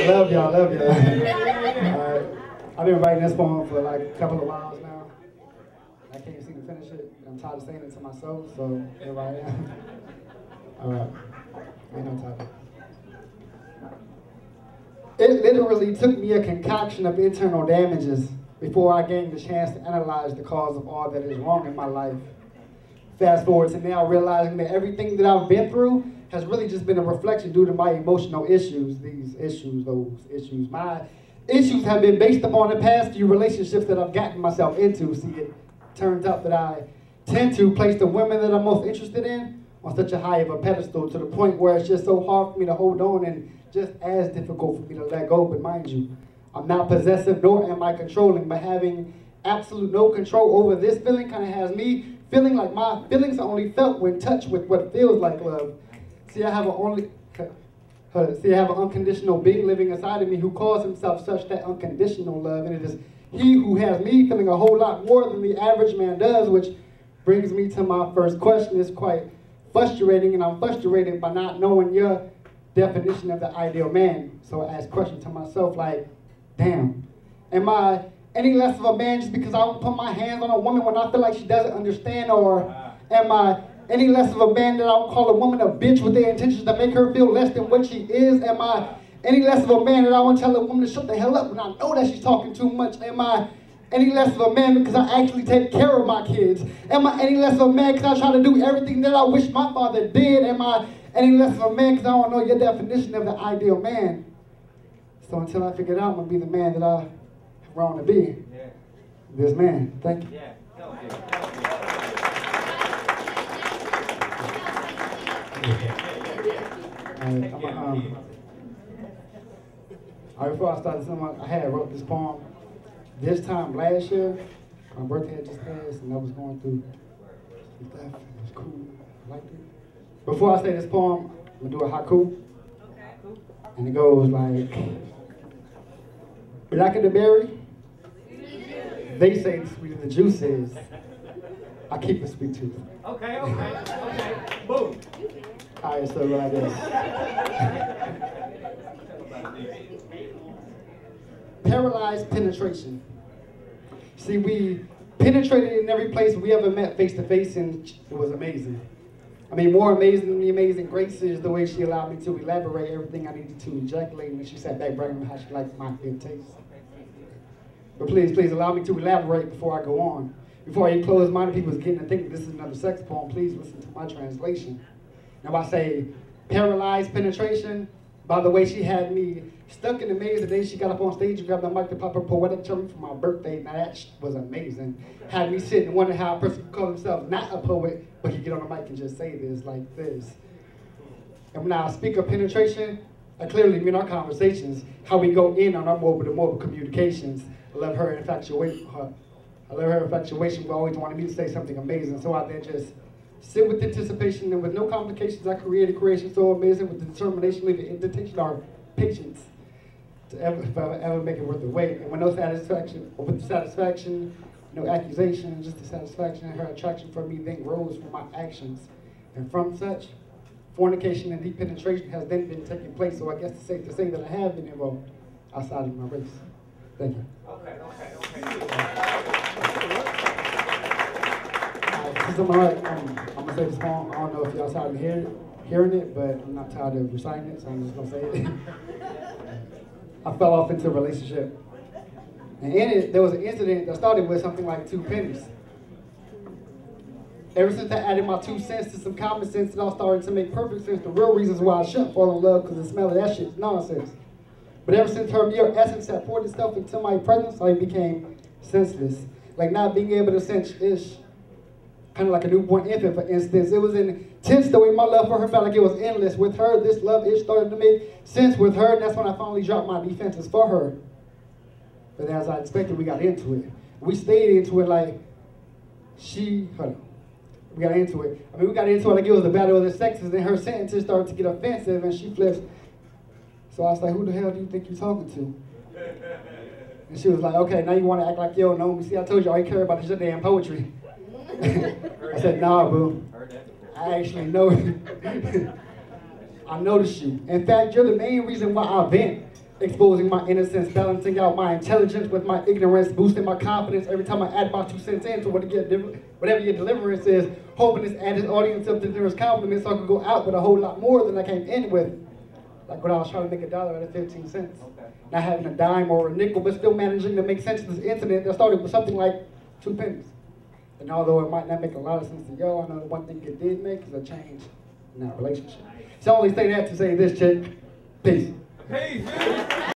Love y'all, love y'all. I've been writing this poem for like a couple of whiles now. I can't seem to finish it. I'm tired of saying it to myself, so here I am. All right, ain't no topic. It literally took me a concoction of internal damages before I gained the chance to analyze the cause of all that is wrong in my life. Fast forward to now, realizing that everything that I've been through has really just been a reflection due to my emotional issues. These issues, those issues. My issues have been based upon the past few relationships that I've gotten myself into. See, it turns out that I tend to place the women that I'm most interested in on such a high of a pedestal to the point where it's just so hard for me to hold on and just as difficult for me to let go. But mind you, I'm not possessive nor am I controlling, but having absolute no control over this feeling kind of has me feeling like my feelings are only felt when touched with what feels like love. See, I have an unconditional being living inside of me who calls himself such, that unconditional love, and it is he who has me feeling a whole lot more than the average man does, which brings me to my first question. It's quite frustrating, and I'm frustrated by not knowing your definition of the ideal man. So I ask questions to myself like, damn, am I any less of a man just because I don't put my hands on a woman when I feel like she doesn't understand? Or am I any less of a man that I don't call a woman a bitch with the intentions to make her feel less than what she is? Am I any less of a man that I want to tell a woman to shut the hell up when I know that she's talking too much? Am I any less of a man because I actually take care of my kids? Am I any less of a man because I try to do everything that I wish my father did? Am I any less of a man because I don't know your definition of the ideal man? So until I figure it out, I'm going to be the man that I wrong to be. Yeah. This man. Thank you. Yeah. Before I started something, I had wrote this poem this time last year. My birthday had just passed, and I was going through some stuff. It was cool. I liked it. Before I say this poem, I'm gonna do a haiku. Okay. And it goes like, black of the berry. They say the sweeter the juice is. I keep a sweet tooth. Okay. Boom. All right, so like this. Paralyzed penetration. See, we penetrated in every place we ever met face to face, and it was amazing. I mean, more amazing than the amazing grace is the way she allowed me to elaborate everything I needed to ejaculate, and she sat back bragging how she liked my good taste. But please allow me to elaborate before I go on. Before I close-minded people is getting to think this is another sex poem, please listen to my translation. Now I say paralyzed penetration, by the way she had me stuck in the maze the day she got up on stage and grabbed the mic to pop her poetic cherry for my birthday. Now that was amazing. Had me sitting and wondering how a person could call himself not a poet, but he get on the mic and just say this like this. And when I speak of penetration, I clearly mean our conversations, how we go in on our mobile communications. I love her infatuation. I love her infatuation, but always wanted me to say something amazing. So I then just sit with anticipation, and with no complications, I created creation so amazing with the determination, leave the indentation, or patience to ever make it worth the wait. And with no satisfaction, or with the satisfaction, no accusation, just the satisfaction, and her attraction for me then grows from my actions. And from such, fornication and deep penetration has then been taking place. So I guess it's safe to say that I have been involved outside of my race. Thank you. Okay. Since I'm gonna say this poem. I don't know if y'all tired of hearing it, but I'm not tired of reciting it, so I'm just gonna say it. I fell off into a relationship, and in it, there was an incident that started with something like 2 pennies. Ever since I added my 2 cents to some common sense, it all started to make perfect sense. The real reasons why I shouldn't fall in love, because the smell of that shit's nonsense. But ever since her mere essence had poured itself into my presence, I became senseless. Like not being able to sense ish. Kind of like a newborn infant, for instance. It was intense the way my love for her felt like it was endless. With her, this love ish started to make sense with her, and that's when I finally dropped my defenses for her. But as I expected, we got into it. We stayed into it like we got into it. I mean, we got into it like it was the battle of the sexes, and her sentences started to get offensive, and she flips. So I was like, who the hell do you think you're talking to? And she was like, okay, now you want to act like you don't know me. See, I told you all you care about is your damn poetry. I said, nah, boo. I actually know you. I noticed you. In fact, you're the main reason why I vent. Exposing my innocence, balancing out my intelligence with my ignorance, boosting my confidence every time I add my 2 cents into whatever your deliverance is, hoping this added audience of generous compliments so I can go out with a whole lot more than I came in with. Like when I was trying to make $1 out of 15 cents. Okay. Not having a dime or a nickel, but still managing to make sense of this incident that started with something like 2 pennies. And although it might not make a lot of sense to y'all, I know the one thing it did make is a change in our relationship. So I only say that to say this, chick. Peace. Peace.